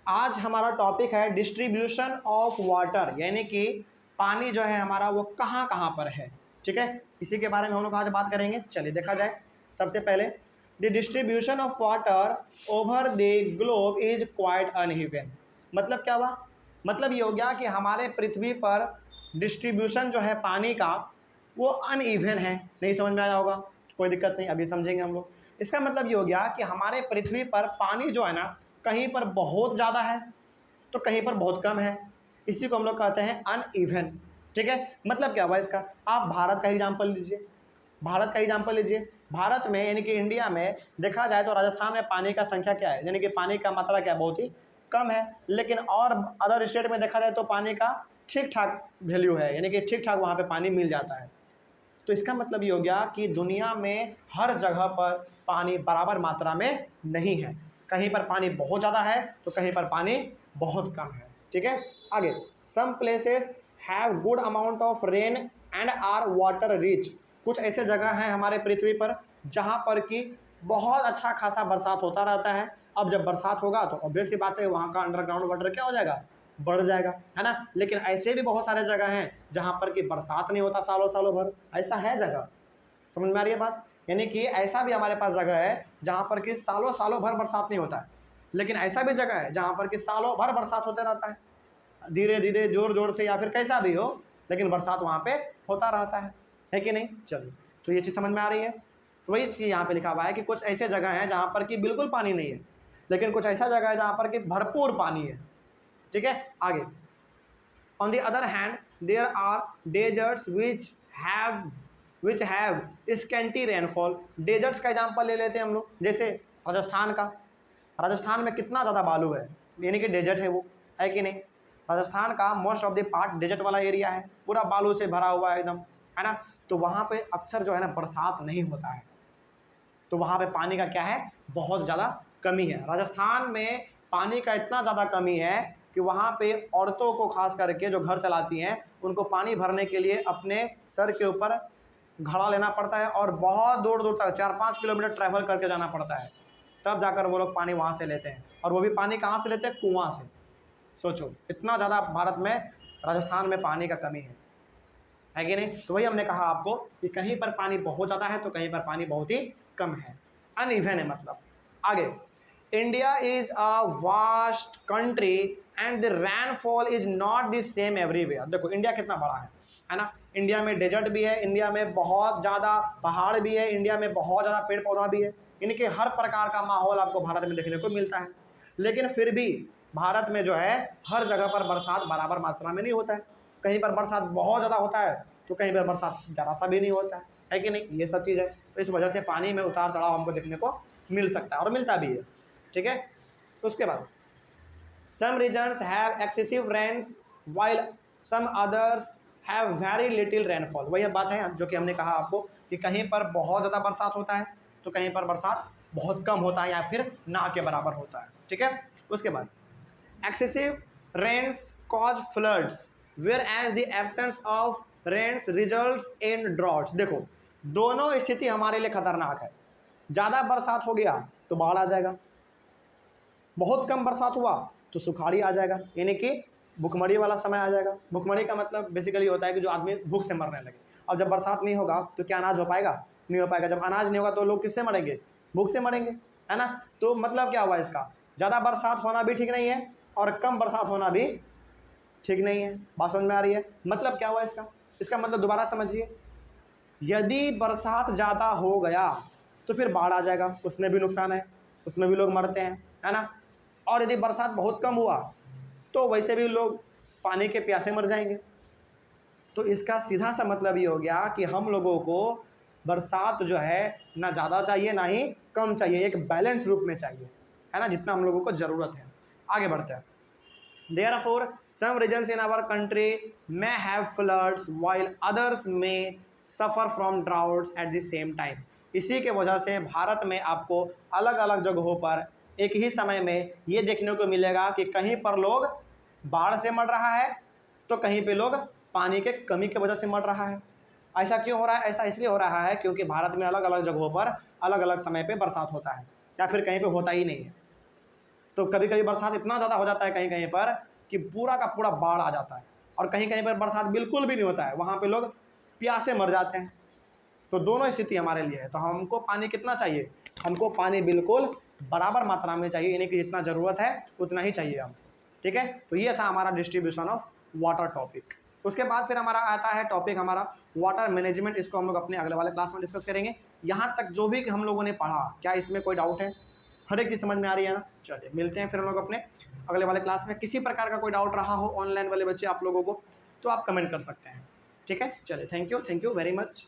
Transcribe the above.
आज हमारा टॉपिक है डिस्ट्रीब्यूशन ऑफ वाटर, यानी कि पानी जो है हमारा वो कहाँ कहाँ पर है। ठीक है, इसी के बारे में हम लोग आज बात करेंगे। चलिए देखा जाए। सबसे पहले the distribution of water over the globe is quite uneven. मतलब क्या हुआ? मतलब ये हो गया कि हमारे पृथ्वी पर डिस्ट्रीब्यूशन जो है पानी का वो अनइवन है। नहीं समझ में आया होगा? कोई दिक्कत नहीं, अभी समझेंगे हम लोग। इसका मतलब ये हो गया कि हमारे पृथ्वी पर पानी जो है ना, कहीं पर बहुत ज़्यादा है तो कहीं पर बहुत कम है। इसी को हम लोग कहते हैं अनइवन। ठीक है, मतलब क्या हुआ इसका? आप भारत का एग्जाम्पल लीजिए। भारत का एग्जाम्पल लीजिए। भारत में यानी कि इंडिया में देखा जाए तो राजस्थान में पानी का संख्या क्या है, यानी कि पानी का मात्रा क्या है, बहुत ही कम है। लेकिन और अदर स्टेट में देखा जाए तो पानी का ठीक ठाक वैल्यू है, यानी कि ठीक ठाक वहाँ पे पानी मिल जाता है। तो इसका मतलब ये हो गया कि दुनिया में हर जगह पर पानी बराबर मात्रा में नहीं है। कहीं पर पानी बहुत ज़्यादा है तो कहीं पर पानी बहुत कम है। ठीक है, आगे। Some places have good amount of rain and are water rich. कुछ ऐसे जगह हैं हमारे पृथ्वी पर जहाँ पर कि बहुत अच्छा खासा बरसात होता रहता है। अब जब बरसात होगा तो ऑब्वियस सी बात है वहाँ का अंडरग्राउंड वाटर क्या हो जाएगा, बढ़ जाएगा, है ना। लेकिन ऐसे भी बहुत सारे जगह हैं जहाँ पर कि बरसात नहीं होता सालों सालों भर। ऐसा है जगह, समझ में आ रही है बात? यानी कि ऐसा भी हमारे पास जगह है जहाँ पर कि सालों सालों भर बरसात नहीं होता है। लेकिन ऐसा भी जगह है जहाँ पर कि सालों भर बरसात होते रहता है, धीरे धीरे जोर जोर से या फिर कैसा भी हो, लेकिन बरसात वहाँ पे होता रहता है कि नहीं? चलिए, तो ये चीज़ समझ में आ रही है। तो वही चीज़ यहाँ पे लिखा हुआ है कि कुछ ऐसे जगह हैं जहाँ पर कि बिल्कुल पानी नहीं है, लेकिन कुछ ऐसा जगह है जहाँ पर कि भरपूर पानी है। ठीक है, आगे। On the other hand there are deserts which have scanty rainfall. Deserts का एग्जाम्पल ले लेते हैं हम लोग, जैसे राजस्थान का। राजस्थान में कितना ज़्यादा बालू है, यानी कि डेजर्ट है वो, है कि नहीं? राजस्थान का most of the part desert वाला एरिया है, पूरा बालू से भरा हुआ है एकदम, है ना। तो वहाँ पे अक्सर जो है ना बरसात नहीं होता है, तो वहाँ पे पानी का क्या है, बहुत ज़्यादा कमी है। राजस्थान में पानी का इतना ज़्यादा कमी है कि वहाँ पे औरतों को खास करके जो घर चलाती हैं उनको पानी भरने के लिए अपने सर के ऊपर घड़ा लेना पड़ता है और बहुत दूर दूर तक 4-5 किलोमीटर ट्रैवल करके जाना पड़ता है, तब जाकर वो लोग पानी वहाँ से लेते हैं। और वो भी पानी कहाँ से लेते हैं? कुआँ से। सोचो, इतना ज़्यादा भारत में, राजस्थान में पानी का कमी है कि नहीं? तो वही हमने कहा आपको कि कहीं पर पानी बहुत ज़्यादा है तो कहीं पर पानी बहुत ही कम है, अनइवन है मतलब। आगे। India is a vast country and the rainfall is not the same everywhere. देखो इंडिया कितना बड़ा है ना। इंडिया में डेजर्ट भी है, इंडिया में बहुत ज़्यादा पहाड़ भी है, इंडिया में बहुत ज़्यादा पेड़ पौधा भी है, यानी कि हर प्रकार का माहौल आपको भारत में देखने को मिलता है। लेकिन फिर भी भारत में जो है हर जगह पर बरसात बराबर मात्रा में नहीं होता है। कहीं पर बरसात बहुत ज़्यादा होता है तो कहीं पर बरसात ज़रा सा भी नहीं होता है कि नहीं? ये सब चीज़ है। तो इस वजह से पानी में उतार चढ़ाव हमको देखने को मिल सकता है और मिलता भी है। ठीक है, तो उसके बाद some regions have excessive rains while some others have very little rainfall. वही बात है जो कि हमने कहा आपको कि कहीं पर बहुत ज़्यादा बरसात होता है तो कहीं पर बरसात बहुत कम होता है या फिर ना के बराबर होता है। ठीक है, उसके बाद excessive rains cause floods whereas the absence of rains results in droughts. देखो दोनों स्थिति हमारे लिए खतरनाक है। ज़्यादा बरसात हो गया तो बाढ़ आ जाएगा, बहुत कम बरसात हुआ तो सुखाड़ी आ जाएगा, यानी कि भुखमरी वाला समय आ जाएगा। भुखमरी का मतलब बेसिकली होता है कि जो आदमी भूख से मरने लगे। अब जब बरसात नहीं होगा तो क्या अनाज हो पाएगा? नहीं हो पाएगा। जब अनाज नहीं होगा तो लोग किससे मरेंगे? भूख से मरेंगे, है ना। तो मतलब क्या हुआ इसका? ज़्यादा बरसात होना भी ठीक नहीं है और कम बरसात होना भी ठीक नहीं है। बात समझ में आ रही है? मतलब क्या हुआ इसका? इसका मतलब दोबारा समझिए, यदि बरसात ज़्यादा हो गया तो फिर बाढ़ आ जाएगा, उसमें भी नुकसान है, उसमें भी लोग मरते हैं, है ना। और यदि बरसात बहुत कम हुआ तो वैसे भी लोग पानी के प्यासे मर जाएंगे। तो इसका सीधा सा मतलब ये हो गया कि हम लोगों को बरसात जो है ना ज़्यादा चाहिए ना ही कम चाहिए, एक बैलेंस रूप में चाहिए, है ना, जितना हम लोगों को ज़रूरत है। आगे बढ़ते हैं। Therefore, some regions in our country may have floods while others may suffer from droughts at the same time. इसी के वजह से भारत में आपको अलग अलग जगहों पर एक ही समय में ये देखने को मिलेगा कि कहीं पर लोग बाढ़ से मर रहा है तो कहीं पे लोग पानी के कमी की वजह से मर रहा है। ऐसा क्यों हो रहा है? ऐसा इसलिए हो रहा है क्योंकि भारत में अलग अलग जगहों पर अलग अलग समय पे बरसात होता है या फिर कहीं पे होता ही नहीं है। तो कभी कभी बरसात इतना ज़्यादा हो जाता है कहीं कहीं पर कि पूरा का पूरा बाढ़ आ जाता है, और कहीं कहीं पर बरसात बिल्कुल भी नहीं होता है, वहाँ पे लोग प्यासे मर जाते हैं। तो दोनों स्थिति हमारे लिए है। तो हमको पानी कितना चाहिए, हमको पानी बिल्कुल बराबर मात्रा में चाहिए, यानी कि जितना ज़रूरत है उतना ही चाहिए हम। ठीक है, तो ये था हमारा डिस्ट्रीब्यूशन ऑफ वाटर टॉपिक। उसके बाद फिर हमारा आता है टॉपिक हमारा वाटर मैनेजमेंट। इसको हम लोग अपने अगले वाले क्लास में डिस्कस करेंगे। यहाँ तक जो भी हम लोगों ने पढ़ा, क्या इसमें कोई डाउट है? हर एक चीज़ समझ में आ रही है ना? चलिए मिलते हैं फिर हम लोग अपने अगले वाले क्लास में। किसी प्रकार का कोई डाउट रहा हो ऑनलाइन वाले बच्चे आप लोगों को, तो आप कमेंट कर सकते हैं। ठीक है, चलिए थैंक यू वेरी मच।